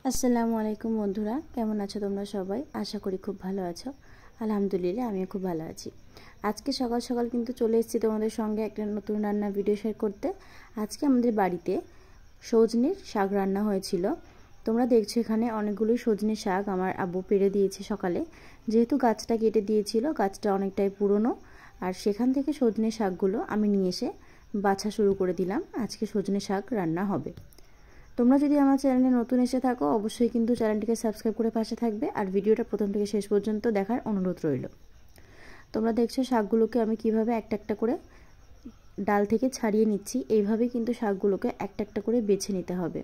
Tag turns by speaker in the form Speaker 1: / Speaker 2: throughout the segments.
Speaker 1: আসসালামু আলাইকুম বন্ধুরা, কেমন আছো তোমরা সবাই? আশা করি খুব ভালো আছো। আলহামদুলিল্লাহ আমিও খুব ভালো আছি। আজকে সকাল সকাল কিন্তু চলে এসেছি তোমাদের সঙ্গে একটা নতুন রান্নার ভিডিও শেয়ার করতে। আজকে আমাদের বাড়িতে সজনের শাক রান্না হয়েছিল। তোমরা দেখছো এখানে অনেকগুলোই সজনের শাক আমার আব্বু পেড়ে দিয়েছে সকালে। যেহেতু গাছটা কেটে দিয়েছিল, গাছটা অনেকটাই পুরনো, আর সেখান থেকে সজনের শাকগুলো আমি নিয়ে এসে বাছা শুরু করে দিলাম। আজকে সজনের শাক রান্না হবে। তোমরা যদি আমার চ্যানেলে নতুন এসে থাকো অবশ্যই কিন্তু চ্যানেলটিকে সাবস্ক্রাইব করে পাশে থাকবে, আর ভিডিওটা প্রথম থেকে শেষ পর্যন্ত দেখার অনুরোধ রইল। তোমরা দেখছো শাকগুলোকে আমি কিভাবে একটা একটা করে ডাল থেকে ছাড়িয়ে নিচ্ছি। এইভাবে কিন্তু শাকগুলোকে একটা একটা করে বেছে নিতে হবে।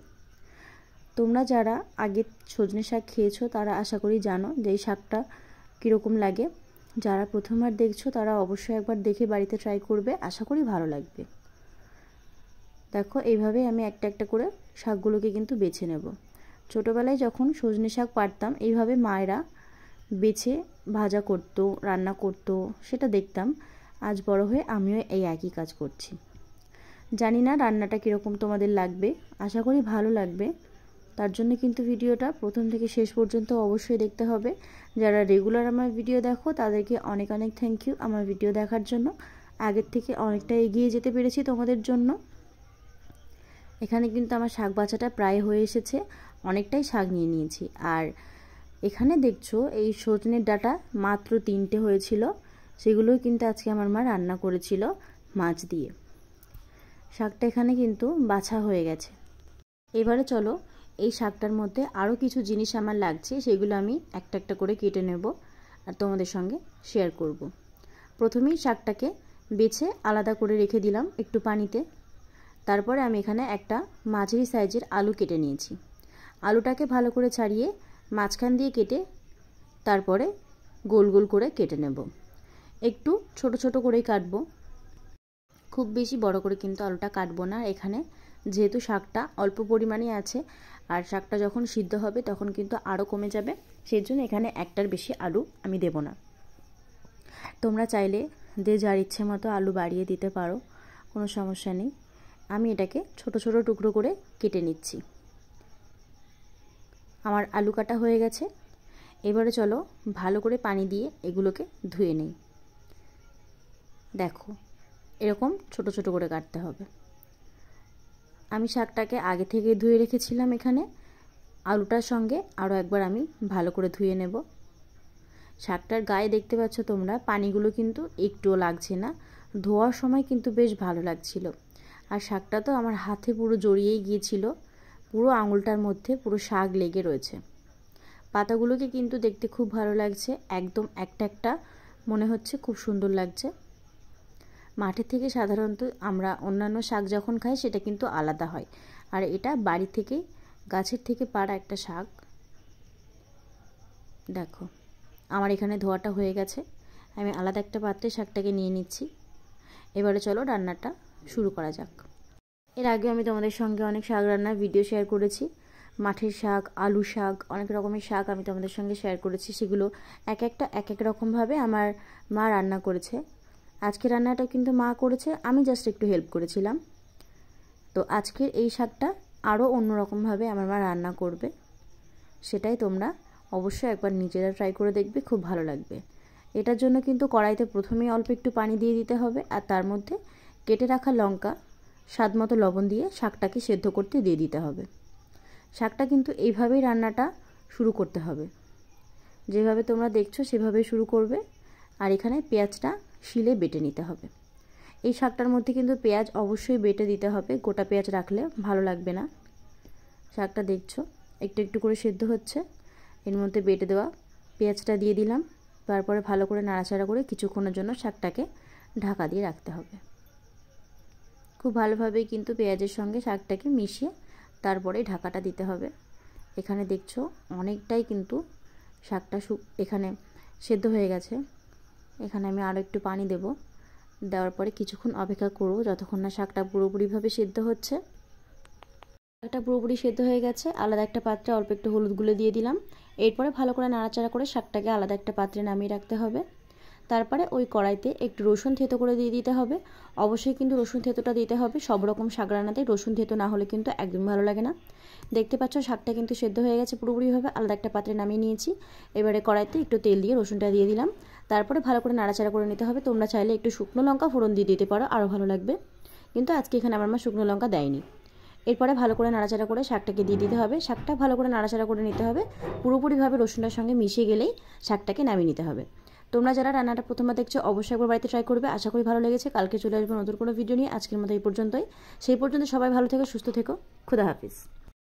Speaker 1: তোমরা যারা আগে সজনে শাক খেয়েছো তারা আশা করি জানো যে এই শাকটা কীরকম লাগে। যারা প্রথমবার দেখছো তারা অবশ্যই একবার দেখে বাড়িতে ট্রাই করবে, আশা করি ভালো লাগবে। দেখো এইভাবে আমি একটা একটা করে শাকগুলোকে কিন্তু বেছে নেব। ছোটোবেলায় যখন সজনে শাক পাড়তাম এইভাবে মায়েরা বেছে ভাজা করতো, রান্না করতো, সেটা দেখতাম। আজ বড় হয়ে আমিও এই একই কাজ করছি। জানি না রান্নাটা কীরকম তোমাদের লাগবে, আশা করি ভালো লাগবে। তার জন্য কিন্তু ভিডিওটা প্রথম থেকে শেষ পর্যন্ত অবশ্যই দেখতে হবে। যারা রেগুলার আমার ভিডিও দেখো তাদেরকে অনেক অনেক থ্যাংক ইউ আমার ভিডিও দেখার জন্য। আগের থেকে অনেকটা এগিয়ে যেতে পেরেছি তোমাদের জন্য। এখানে কিন্তু আমার শাক বাছাটা প্রায় হয়ে এসেছে, অনেকটাই শাক নিয়ে নিয়েছি। আর এখানে দেখছো এই সজনের ডাঁটা মাত্র 3টে হয়েছিল, সেগুলোই কিন্তু আজকে আমার মা রান্না করেছিল মাছ দিয়ে। শাকটা এখানে কিন্তু বাছা হয়ে গেছে। এবারে চলো এই শাকটার মধ্যে আরও কিছু জিনিস আমার লাগছে, সেগুলো আমি একটা একটা করে কেটে নেব আর তোমাদের সঙ্গে শেয়ার করব। প্রথমেই শাকটাকে বেছে আলাদা করে রেখে দিলাম একটু পানিতে। তারপরে আমি এখানে একটা মাঝারি সাইজের আলু কেটে নিয়েছি। আলুটাকে ভালো করে ছাড়িয়ে মাঝখান দিয়ে কেটে তারপরে গোল গোল করে কেটে নেব। একটু ছোট ছোট করেই কাটবো, খুব বেশি বড় করে কিন্তু আলুটা কাটবো না। এখানে যেহেতু শাকটা অল্প পরিমাণে আছে, আর শাকটা যখন সিদ্ধ হবে তখন কিন্তু আরও কমে যাবে, সেই জন্য এখানে একটার বেশি আলু আমি দেব না। তোমরা চাইলে যে যার ইচ্ছে মতো আলু বাড়িয়ে দিতে পারো, কোনো সমস্যা নেই। আমি এটাকে ছোট ছোট টুকরো করে কেটে নিচ্ছি। আমার আলু কাটা হয়ে গেছে। এবারে চলো ভালো করে পানি দিয়ে এগুলোকে ধুয়ে নেই। দেখো এরকম ছোট ছোট করে কাটতে হবে। আমি শাকটাকে আগে থেকে ধুয়ে রেখেছিলাম। এখানে আলুটার সঙ্গে আরও একবার আমি ভালো করে ধুয়ে নেব। শাকটার গায়ে দেখতে পাচ্ছ তোমরা পানিগুলো কিন্তু একটুও লাগছে না, ধোয়ার সময় কিন্তু বেশ ভালো লাগছিল। আর শাকটা তো আমার হাতে পুরো জড়িয়েই গিয়েছিল, পুরো আঙুলটার মধ্যে পুরো শাক লেগে রয়েছে। পাতাগুলোকে কিন্তু দেখতে খুব ভালো লাগছে, একদম একটা একটা মনে হচ্ছে খুব সুন্দর লাগছে। মাঠের থেকে সাধারণত আমরা অন্যান্য শাক যখন খাই সেটা কিন্তু আলাদা হয়, আর এটা বাড়ি থেকে গাছের থেকে পাড়া একটা শাক। দেখো আমার এখানে ধোয়াটা হয়ে গেছে, আমি আলাদা একটা পাত্রে শাকটাকে নিয়ে নিচ্ছি। এবারে চলো রান্নাটা শুরু করা যাক। এর আগে আমি তোমাদের সঙ্গে অনেক শাক রান্নার ভিডিও শেয়ার করেছি। মাঠের শাক, আলু শাক, অনেক রকমের শাক আমি তোমাদের সঙ্গে শেয়ার করেছি। সেগুলো এক একটা এক এক রকমভাবে আমার মা রান্না করেছে। আজকে রান্নাটা কিন্তু মা করেছে, আমি জাস্ট একটু হেল্প করেছিলাম। তো আজকের এই শাকটা আরও অন্যরকমভাবে আমার মা রান্না করবে, সেটাই তোমরা অবশ্যই একবার নিজেরা ট্রাই করে দেখবে, খুব ভালো লাগবে। এটার জন্য কিন্তু কড়াইতে প্রথমেই অল্প একটু পানি দিয়ে দিতে হবে, আর তার মধ্যে কেটে রাখা লঙ্কা, স্বাদ মতো লবণ দিয়ে শাকটাকে সেদ্ধ করতে দিয়ে দিতে হবে। শাকটা কিন্তু এইভাবেই রান্নাটা শুরু করতে হবে, যেভাবে তোমরা দেখছো সেভাবেই শুরু করবে। আর এখানে পেঁয়াজটা শিলে বেটে নিতে হবে। এই শাকটার মধ্যে কিন্তু পেঁয়াজ অবশ্যই বেটে দিতে হবে, গোটা পেঁয়াজ রাখলে ভালো লাগবে না। শাকটা দেখছো একটু একটু করে সেদ্ধ হচ্ছে, এর মধ্যে বেটে দেওয়া পেঁয়াজটা দিয়ে দিলাম। তারপরে ভালো করে নাড়াচাড়া করে কিছুক্ষণের জন্য শাকটাকে ঢাকা দিয়ে রাখতে হবে। খুব ভালোভাবেই কিন্তু পেঁয়াজের সঙ্গে শাকটাকে মিশিয়ে তারপরে ঢাকাটা দিতে হবে। এখানে দেখছো অনেকটাই কিন্তু শাকটা এখানে সেদ্ধ হয়ে গেছে। এখানে আমি আরও একটু পানি দেব, দেওয়ার পরে কিছুক্ষণ অপেক্ষা করব যতক্ষণ না শাকটা পুরোপুরিভাবে সেদ্ধ হচ্ছে। শাকটা পুরোপুরি সেদ্ধ হয়ে গেছে। আলাদা একটা পাত্রে অল্প একটু হলুদ গুঁড়ো দিয়ে দিলাম। এরপরে ভালো করে নাড়াচাড়া করে শাকটাকে আলাদা একটা পাত্রে নামিয়ে রাখতে হবে। তারপরে ওই কড়াইতে একটু রসুন থেতো করে দিয়ে দিতে হবে। অবশ্যই কিন্তু রসুন থেতোটা দিতে হবে, সব রকম শাক রান্নাতেই রসুন থেতো না হলে কিন্তু একদম ভালো লাগে না। দেখতে পাচ্ছ শাকটা কিন্তু সেদ্ধ হয়ে গেছে পুরোপুরিভাবে। আলাদা একটা পাত্রে নামিয়ে নিয়েছি। এবারে কড়াইতে একটু তেল দিয়ে রসুনটা দিয়ে দিলাম। তারপরে ভালো করে নাড়াচাড়া করে নিতে হবে। তোমরা চাইলে একটু শুকনো লঙ্কা ফোড়ন দিয়ে দিতে পারো, আরও ভালো লাগবে, কিন্তু আজকে এখানে আমার মা শুকনো লঙ্কা দেয়নি। এরপরে ভালো করে নাড়াচাড়া করে শাকটাকে দিয়ে দিতে হবে। শাকটা ভালো করে নাড়াচাড়া করে নিতে হবে, পুরোপুরিভাবে রসুনটার সঙ্গে মিশিয়ে গেলেই শাকটাকে নামিয়ে নিতে হবে। তোমরা যারা রান্নাটা প্রথমবার দেখছো অবশ্যই একবার বাড়িতে ট্রাই করবে। আশা করি ভালো লেগেছে। কালকে চলে আসবো নতুন কোনো ভিডিও নিয়ে। আজকের মতো এই পর্যন্তই। সেই পর্যন্ত সবাই ভালো থেকো, সুস্থ থেকো। খুদা হাফিজ।